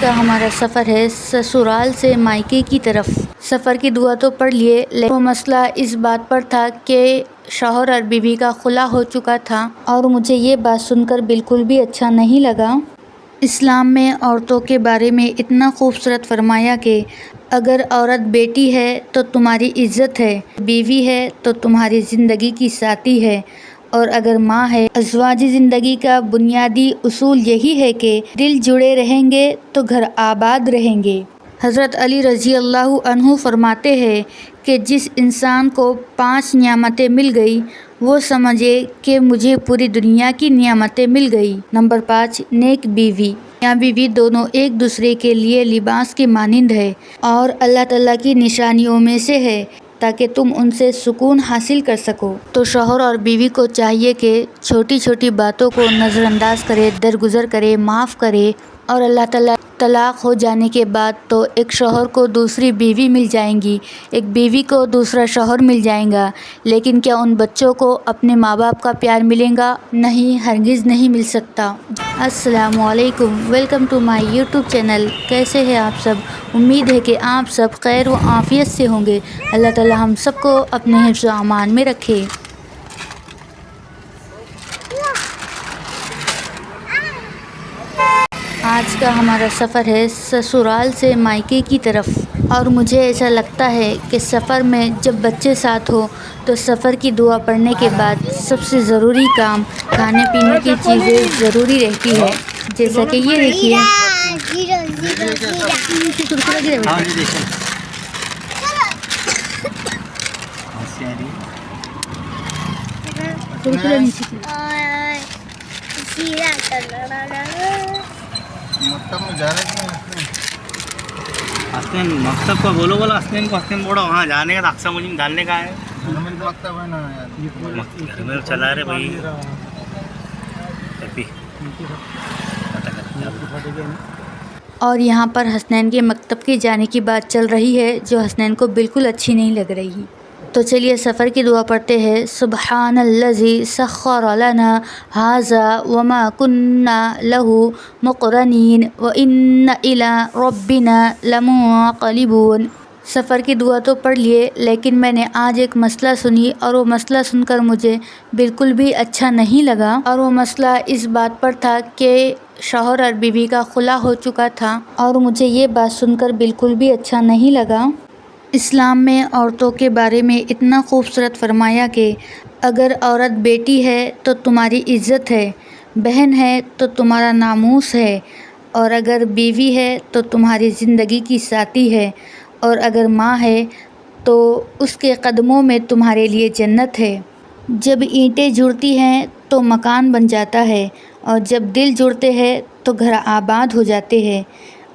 کا ہمارا سفر ہے سسرال سے مائکے کی طرف۔ سفر کی دعا تو پڑھ لیے، لیکن وہ مسئلہ اس بات پر تھا کہ شوہر اور بیوی کا خلا ہو چکا تھا اور مجھے یہ بات سن کر بالکل بھی اچھا نہیں لگا۔ اسلام میں عورتوں کے بارے میں اتنا خوبصورت فرمایا کہ اگر عورت بیٹی ہے تو تمہاری عزت ہے، بیوی ہے تو تمہاری زندگی کی ساتھی ہے، اور اگر ماں ہے۔ ازواجی زندگی کا بنیادی اصول یہی ہے کہ دل جڑے رہیں گے تو گھر آباد رہیں گے۔ حضرت علی رضی اللہ عنہ فرماتے ہیں کہ جس انسان کو 5 نعمتیں مل گئی وہ سمجھے کہ مجھے پوری دنیا کی نعمتیں مل گئی۔ نمبر 5، نیک بیوی۔ میاں بیوی دونوں ایک دوسرے کے لیے لباس کے مانند ہے اور اللہ تعالیٰ کی نشانیوں میں سے ہے تاکہ تم ان سے سکون حاصل کر سکو۔ تو شوہر اور بیوی کو چاہیے کہ چھوٹی چھوٹی باتوں کو نظر انداز کرے، درگزر کرے، معاف کرے، اور اللہ تعالیٰ طلاق ہو جانے کے بعد تو ایک شوہر کو دوسری بیوی مل جائیں گی، ایک بیوی کو دوسرا شوہر مل جائیں گا، لیکن کیا ان بچوں کو اپنے ماں باپ کا پیار ملے گا؟ نہیں، ہرگز نہیں مل سکتا۔ السلام علیکم، welcome to my YouTube channel. کیسے ہیں آپ سب؟ امید ہے کہ آپ سب خیر و عافیت سے ہوں گے۔ اللہ تعالیٰ ہم سب کو اپنے حفظ و امان میں رکھے۔ آج کا ہمارا سفر ہے سسرال سے مائکے کی طرف، اور مجھے ایسا لگتا ہے کہ سفر میں جب بچے ساتھ ہو تو سفر کی دعا پڑھنے کے بعد سب سے ضروری کام کھانے پینے کی چیزیں ضروری رہتی ہے، جیسا کہ یہ دیکھیے۔ حسنین مکتب کا بولو حسنین کو، حسنین بوڑھا وہاں جانے کا اقصا مجھے ڈالنے کا ہے۔ گھر میں چلا رہے بھائی۔ اور یہاں پر حسنین کے مکتب کے جانے کی بات چل رہی ہے جو حسنین کو بالکل اچھی نہیں لگ رہی۔ تو چلیے سفر کی دعا پڑھتے ہیں۔ سبحان الذی سخر لنا ھذا وما کنا لہ مقرنین وان الی ربنا لمنقلبون۔ سفر کی دعا تو پڑھ لیے، لیکن میں نے آج ایک مسئلہ سنی اور وہ مسئلہ سن کر مجھے بالکل بھی اچھا نہیں لگا، اور وہ مسئلہ اس بات پر تھا کہ شوہر اور بیوی کا خلا ہو چکا تھا اور مجھے یہ بات سن کر بالکل بھی اچھا نہیں لگا۔ اسلام میں عورتوں کے بارے میں اتنا خوبصورت فرمایا کہ اگر عورت بیٹی ہے تو تمہاری عزت ہے، بہن ہے تو تمہارا ناموس ہے، اور اگر بیوی ہے تو تمہاری زندگی کی ساتھی ہے، اور اگر ماں ہے تو اس کے قدموں میں تمہارے لیے جنت ہے۔ جب اینٹیں جڑتی ہیں تو مکان بن جاتا ہے، اور جب دل جڑتے ہیں تو گھر آباد ہو جاتے ہیں۔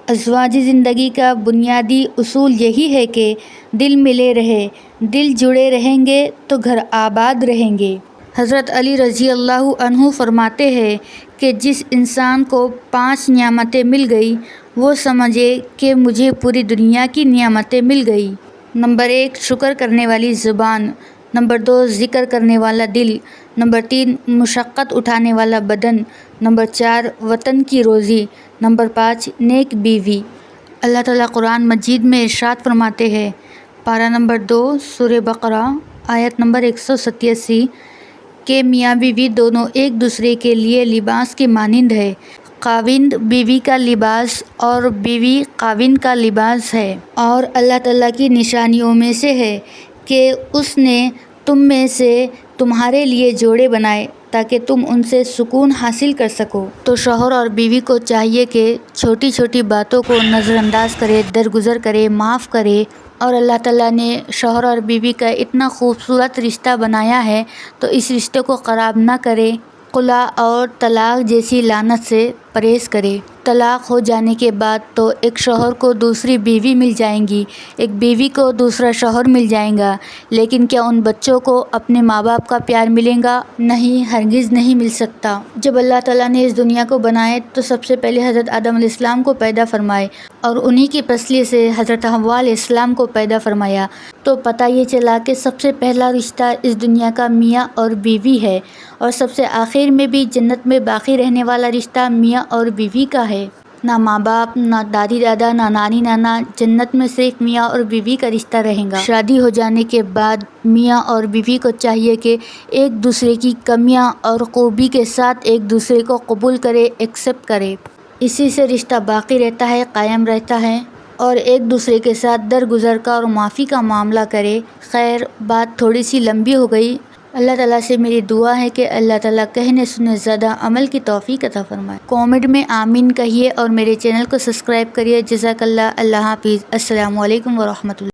ازواجی زندگی کا بنیادی اصول یہی ہے کہ دل ملے رہے، دل جڑے رہیں گے تو گھر آباد رہیں گے۔ حضرت علی رضی اللہ عنہ فرماتے ہیں کہ جس انسان کو 5 نعمتیں مل گئی وہ سمجھے کہ مجھے پوری دنیا کی نعمتیں مل گئی۔ نمبر 1، شکر کرنے والی زبان۔ نمبر 2، ذکر کرنے والا دل۔ نمبر 3، مشقت اٹھانے والا بدن۔ نمبر 4، وطن کی روزی۔ نمبر 5، نیک بیوی۔ اللہ تعالیٰ قرآن مجید میں ارشاد فرماتے ہیں، پارہ نمبر 2، سورہ بقرہ، آیت نمبر 187، کہ میاں بیوی دونوں ایک دوسرے کے لیے لباس کے مانند ہے۔ خاوند بیوی کا لباس اور بیوی خاوند کا لباس ہے، اور اللہ تعالیٰ کی نشانیوں میں سے ہے کہ اس نے تم میں سے تمہارے لیے جوڑے بنائے تاکہ تم ان سے سکون حاصل کر سکو۔ تو شوہر اور بیوی کو چاہیے کہ چھوٹی چھوٹی باتوں کو نظر انداز کرے، درگزر کرے، معاف کرے، اور اللہ تعالیٰ نے شوہر اور بیوی کا اتنا خوبصورت رشتہ بنایا ہے تو اس رشتے کو خراب نہ کرے۔ خلا اور طلاق جیسی لعنت سے پرہیز کرے۔ طلاق ہو جانے کے بعد تو ایک شوہر کو دوسری بیوی مل جائیں گی، ایک بیوی کو دوسرا شوہر مل جائیں گا، لیکن کیا ان بچوں کو اپنے ماں باپ کا پیار ملے گا؟ نہیں، ہرگز نہیں مل سکتا۔ جب اللہ تعالیٰ نے اس دنیا کو بنائے تو سب سے پہلے حضرت آدم علیہ السلام کو پیدا فرمائے، اور انہی کی پسلی سے حضرت حوا علیہ السلام کو پیدا فرمایا، تو پتہ یہ چلا کہ سب سے پہلا رشتہ اس دنیا کا میاں اور بیوی ہے، اور سب سے آخر میں بھی جنت میں باقی رہنے والا رشتہ میاں اور بیوی کا ہے۔ نہ ماں باپ، نہ دادی دادا، نہ نانی نانا، جنت میں صرف میاں اور بیوی کا رشتہ رہے گا۔ شادی ہو جانے کے بعد میاں اور بیوی کو چاہیے کہ ایک دوسرے کی کمیاں اور خوبی کے ساتھ ایک دوسرے کو قبول کرے، ایکسیپٹ کرے۔ اسی سے رشتہ باقی رہتا ہے، قائم رہتا ہے، اور ایک دوسرے کے ساتھ درگزر کا اور معافی کا معاملہ کرے۔ خیر، بات تھوڑی سی لمبی ہو گئی۔ اللہ تعالیٰ سے میری دعا ہے کہ اللہ تعالیٰ کہنے سنے زیادہ عمل کی توفیق عطا فرمائے۔ کامنٹ میں آمین کہیے اور میرے چینل کو سبسکرائب کریے۔ جزاک اللہ۔ اللہ حافظ۔ السلام علیکم ورحمۃ اللہ۔